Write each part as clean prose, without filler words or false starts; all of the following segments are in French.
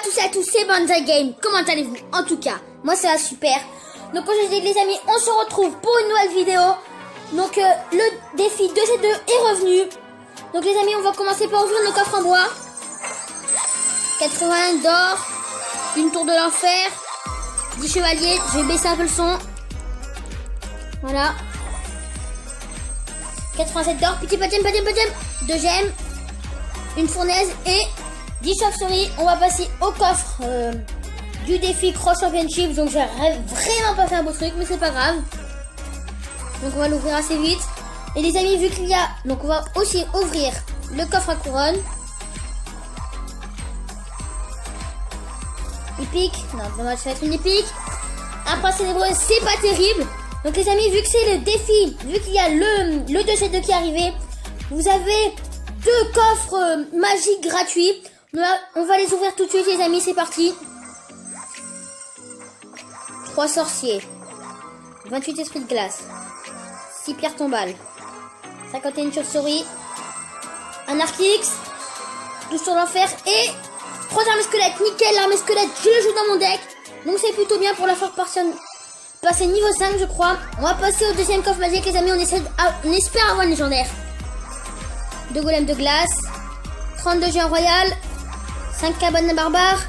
tous et à tous, c'est Banzai Game. Comment allez-vous? En tout cas, moi ça va super. Donc aujourd'hui les amis, on se retrouve pour une nouvelle vidéo. Donc le défi 2v2 est revenu. Donc les amis, on va commencer par ouvrir nos coffres en bois. 80 d'or, une tour de l'enfer, 10 chevaliers, je vais baisser un peu le son. Voilà. 87 d'or, petit pas de gemme, 2 gemmes, une fournaise et 10 chauves-souris. On va passer au coffre du défi Cross Championship. Donc j'ai vraiment pas fait un beau truc, mais c'est pas grave. Donc on va l'ouvrir assez vite. Et les amis, vu qu'il y a... Donc on va aussi ouvrir le coffre à couronne. Épique. Non, dommage, ça va être une épique. Un prince ténébreux, c'est pas terrible. Donc les amis, vu que c'est le défi, vu qu'il y a le 2v2 qui est arrivé, vous avez 2 coffres magiques gratuits. On va les ouvrir tout de suite les amis, c'est parti. 3 sorciers, 28 esprits de glace, 6 pierres tombales, 51 chauves-souris, un arc X, 12 tours d'enfer et 3 armes squelettes. Nickel, l'arme squelette, je le joue dans mon deck. Donc c'est plutôt bien pour la force partielle. Passer niveau 5 je crois. On va passer au deuxième coffre magique les amis, on espère avoir une légendaire. 2 golems de glace, 32 géants royal, 5 cabanes barbares,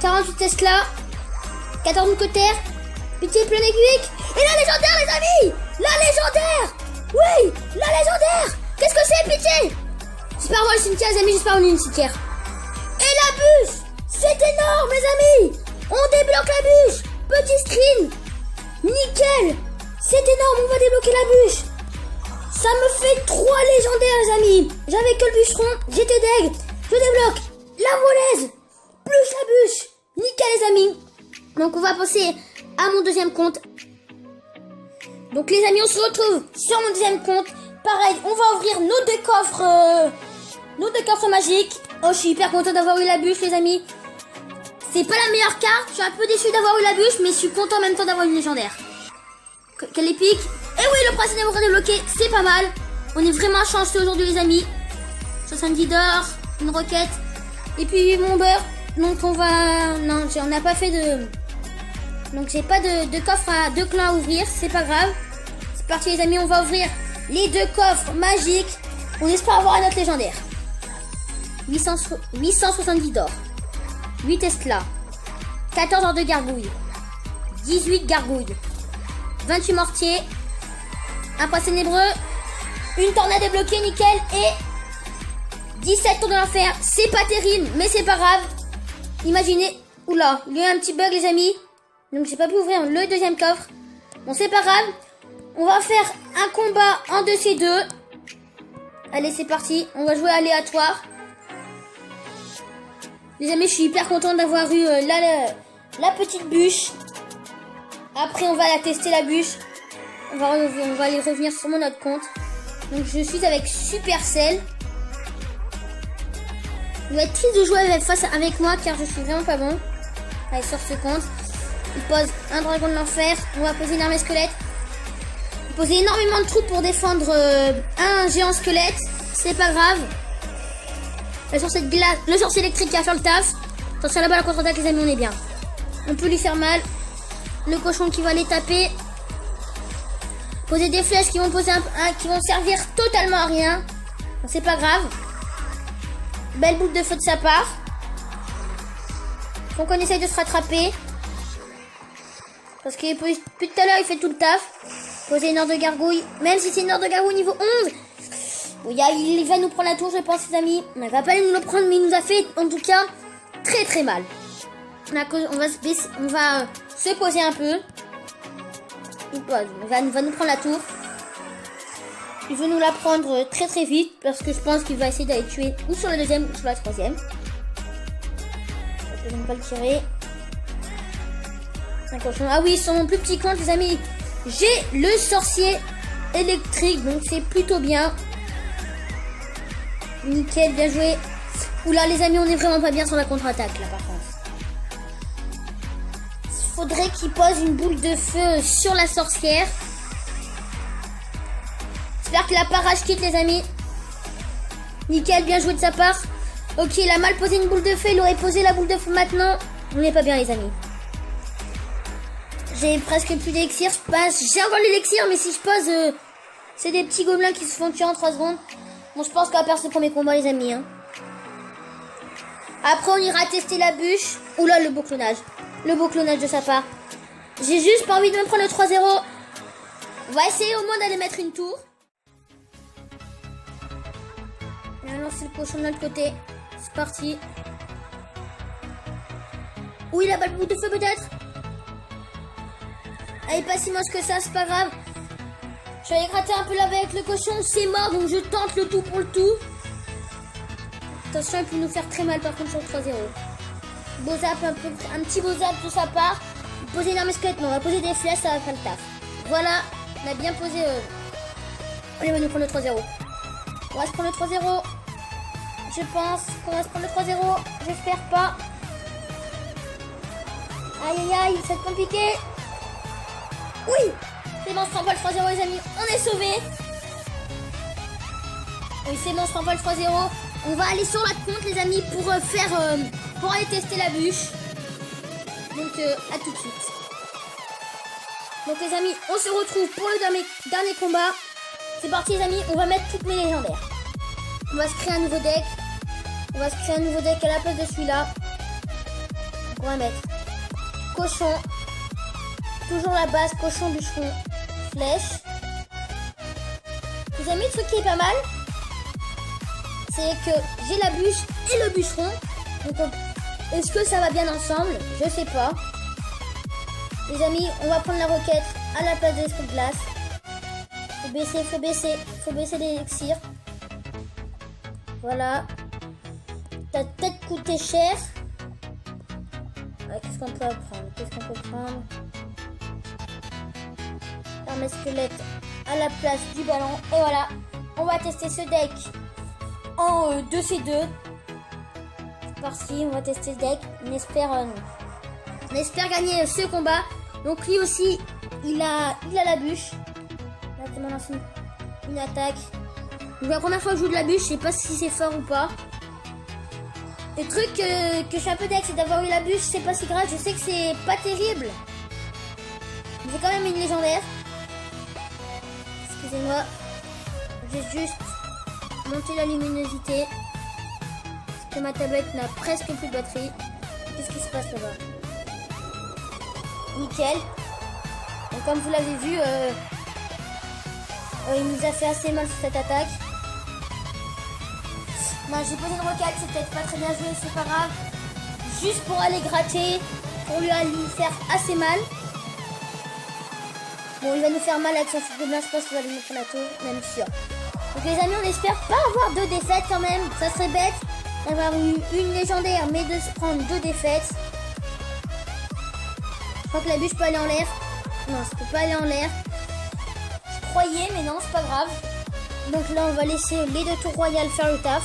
48 Tesla, 14 mousquetaires, petit plein aiguille et la légendaire les amis. La légendaire. Oui, la légendaire. Qu'est-ce que c'est pitié? J'espère avoir le cimetière les amis, j'espère avoir une cimetière. Et la bûche. C'est énorme les amis. On débloque la bûche. Petit screen. Nickel. C'est énorme, on va débloquer la bûche. Ça me fait 3 légendaires les amis. J'avais que le bûcheron, j'étais deg. Je débloque la volaise plus la bûche. Nickel les amis. Donc on va passer à mon deuxième compte. Donc les amis, on se retrouve sur mon deuxième compte. Pareil, on va ouvrir nos 2 coffres magiques. Oh, je suis hyper content d'avoir eu la bûche les amis. C'est pas la meilleure carte, je suis un peu déçu d'avoir eu la bûche, mais je suis content en même temps d'avoir une légendaire. Quelle épique. Et oui, le prince ténébreux débloqué, c'est pas mal. On est vraiment chanceux aujourd'hui les amis. 70 d'or, une roquette. Et puis mon beurre. Donc on va... Non, on n'a pas fait de... Donc j'ai pas de coffre à 2 clans à ouvrir, c'est pas grave. C'est parti les amis, on va ouvrir les 2 coffres magiques. On espère avoir un autre légendaire. 870 d'or, 8 Tesla, 14 ordres de gargouilles, 18 gargouilles, 28 mortiers, un prince ténébreux, une tornade débloquée, nickel, et 17 tours de l'enfer. C'est pas terrible, mais c'est pas grave. Imaginez, oula, il y a eu un petit bug les amis. Donc j'ai pas pu ouvrir le deuxième coffre. Bon, c'est pas grave. On va faire un combat en 2c2. Allez, c'est parti. On va jouer aléatoire. Les amis, je suis hyper content d'avoir eu la petite bûche. Après, on va la tester la bûche. On va aller revenir sur mon autre compte. Donc je suis avec Supercell. Il va être triste de jouer face avec moi car je suis vraiment pas bon. Allez, sur ce compte. Il pose un dragon de l'enfer. On va poser une armée squelette. Il pose énormément de troupes pour défendre un géant squelette. C'est pas grave. Le sorcier de glace, le sorcier électrique qui va faire le taf. Attention là-bas, la contre-attaque les amis, on est bien. On peut lui faire mal. Le cochon qui va les taper. Poser des flèches qui vont qui vont servir totalement à rien. C'est pas grave. Belle boule de feu de sa part. Faut qu'on essaye de se rattraper. Parce que depuis tout à l'heure, il fait tout le taf. Poser une ordre de gargouille. Même si c'est une ordre de gargouille niveau 11. Il va nous prendre la tour, je pense, les amis. Il va pas nous le prendre, mais il nous a fait, en tout cas, très très mal. On va se poser un peu. Il va nous prendre la tour. Il veut nous la prendre très très vite. Parce que je pense qu'il va essayer d'aller tuer ou sur la deuxième ou sur la troisième. Je ne vais pas le tirer. Ah oui, sur mon plus petit compte, les amis, j'ai le sorcier électrique. Donc c'est plutôt bien. Nickel, bien joué. Oula les amis, on est vraiment pas bien sur la contre-attaque là par contre. Il faudrait qu'il pose une boule de feu sur la sorcière. J'espère qu'il a pas rage quitte les amis. Nickel, bien joué de sa part. Ok, il a mal posé une boule de feu. Il aurait posé la boule de feu maintenant. On n'est pas bien, les amis. J'ai presque plus d'élixir. J'ai encore l'élixir, mais si je pose... c'est des petits gobelins qui se font tuer en 3 secondes. Bon, je pense qu'on va perdre ce premier combat, les amis. Hein. Après, on ira tester la bûche. Oula, le beau clonage. Le beau clonage de sa part. J'ai juste pas envie de me prendre le 3-0. On va essayer au moins d'aller mettre une tour. On va lancer le cochon de l'autre côté. C'est parti. Oui, la balle boule de feu peut-être. Elle est pas si moche que ça, c'est pas grave. Je vais aller gratter un peu là avec le cochon. C'est mort, donc je tente le tout pour le tout. Attention, il peut nous faire très mal par contre sur le 3-0. Beau zap, un petit beau zap de sa part. Poser une arme squelette, non, on va poser des flèches, ça va faire le taf. Voilà, on a bien posé. Allez, on va nous prendre le 3-0. On va se prendre le 3-0. Je pense qu'on va se prendre le 3-0. J'espère pas. Aïe aïe aïe, ça va être compliqué. Oui, c'est bon, on se prend pas le 3-0 les amis. On est sauvés. Oui, c'est bon, on se prend pas le 3-0. On va aller sur la compte les amis pour pour aller tester la bûche. Donc à tout de suite. Donc les amis, on se retrouve pour le dernier combat. C'est parti les amis, on va mettre toutes mes légendaires. On va se créer un nouveau deck. On va se créer un nouveau deck à la place de celui-là. On va mettre cochon. Toujours la base, cochon, bûcheron, flèche. Les amis, le truc qui est pas mal, c'est que j'ai la bûche et le bûcheron. Donc est-ce que ça va bien ensemble? Je sais pas. Les amis, on va prendre la roquette à la place de l'esprit de glace. Faut baisser l'élixir. Voilà. T'as peut-être coûté cher. Qu'est-ce qu'on peut prendre? Arme squelette à la place du ballon. Et voilà. On va tester ce deck en 2C2. C'est parti, on va tester ce deck. On espère gagner ce combat. Donc lui aussi, il a la bûche. Là, on lance une attaque. Donc la première fois que je joue de la bûche, je sais pas si c'est fort ou pas. Le truc que je suis un peu deck, c'est d'avoir eu la bûche, c'est pas si grave. Je sais que c'est pas terrible. Mais c'est quand même une légendaire. Excusez-moi. J'ai juste monté la luminosité. Parce que ma tablette n'a presque plus de batterie. Qu'est-ce qui se passe là-bas? Nickel. Donc comme vous l'avez vu, il nous a fait assez mal sur cette attaque. Moi j'ai posé une roquette, c'est peut-être pas très bien joué, c'est pas grave. Juste pour aller gratter, pour lui faire assez mal. Bon, il va nous faire mal avec son fou de blanc, je pense qu'il va lui mettre la tour, même sûr. Donc les amis, on espère pas avoir 2 défaites quand même. Ça serait bête d'avoir eu une légendaire, mais de se prendre 2 défaites. Je crois que la bûche peut aller en l'air. Non, ça peut pas aller en l'air. Je croyais, mais non, c'est pas grave. Donc là, on va laisser les 2 tours royales faire le taf.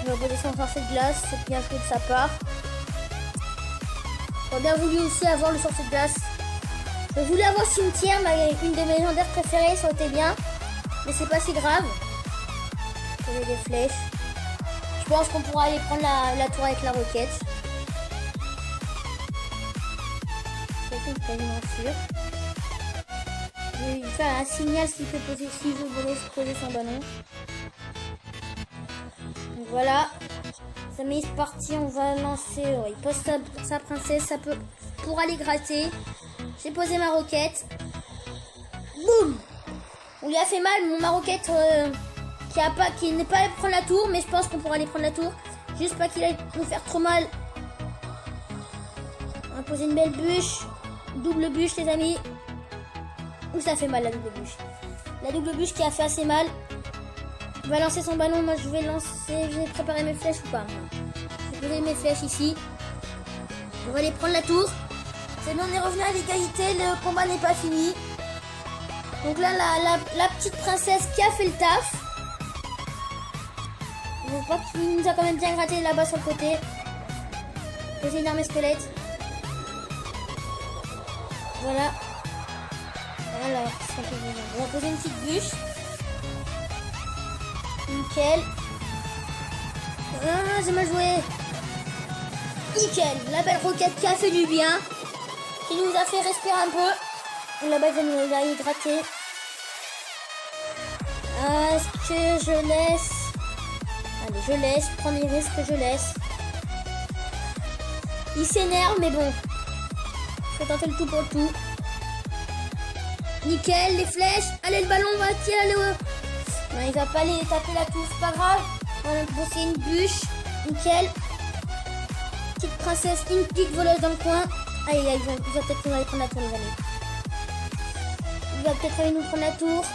On va poser son sorcier de glace, c'est bien joué de sa part. J'aurais bien voulu aussi avoir le sorcier de glace. Je voulais avoir cimetière, une de mes légendaires préférées, ça aurait été bien. Mais c'est pas si grave. Poser des flèches. Je pense qu'on pourra aller prendre la tour avec la roquette. C'est quasiment sûr. Je vais lui faire un signal s'il veut poser son ballon. Donc voilà. Ça met parti, on va lancer. Il pose sa princesse, ça peut pour aller gratter. J'ai posé ma roquette. Boum! On lui a fait mal, ma roquette qui n'est pas allé prendre la tour, mais je pense qu'on pourra aller prendre la tour. Juste pas qu'il aille nous faire trop mal. On va poser une belle bûche. Double bûche les amis. Ouh, ça fait mal la double bûche. La double bûche qui a fait assez mal. Il va lancer son ballon, moi je vais préparer mes flèches ou pas? Je vais poser mes flèches ici. On va aller prendre la tour. C'est bon, on est revenu à l'égalité, le combat n'est pas fini. Donc là, la petite princesse qui a fait le taf. On voit qu'il nous a quand même bien gratté là-bas sur le côté. Poser une arme squelette. Voilà. Alors, on va poser une petite bûche. Nickel. Ah, j'ai mal joué. Nickel, la belle roquette qui a fait du bien. Qui nous a fait respirer un peu. La balle va nous la hydrater. Ah, est-ce que je laisse? Allez, je laisse. Prendre les risques, je laisse. Il s'énerve, mais bon. Faut tenter le tout pour le tout. Nickel, les flèches. Allez, le ballon va tirer le... Non, il va pas aller taper la tour, c'est pas grave. On va bosser une bûche. Nickel. Petite princesse, une petite voleuse dans le coin. Aïe, aïe, il va peut-être nous aller prendre la tour, les amis. Il va peut-être aller nous prendre la tour.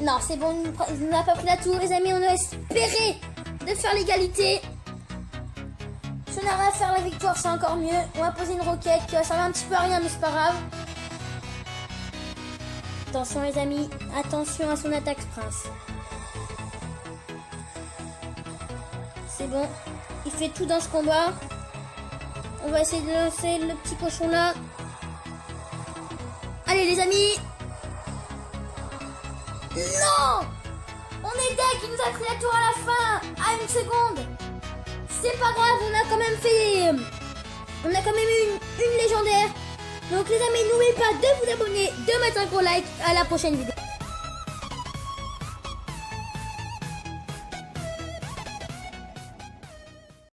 Non, c'est bon, il n'a pas pris la tour, les amis. On a espéré de faire l'égalité. Si on a rien à faire la victoire, c'est encore mieux. On va poser une roquette qui va servir un petit peu à rien, mais c'est pas grave. Attention, les amis. Attention à son attaque, Prince. C'est bon. Il fait tout dans ce combat. On va essayer de lancer le petit cochon là. Allez, les amis. Non! On est deck, il nous a pris la tour à la fin. À une seconde. C'est pas grave, on a quand même fait... On a quand même eu une légendaire. Donc les amis, n'oubliez pas de vous abonner, de mettre un gros like. À la prochaine vidéo.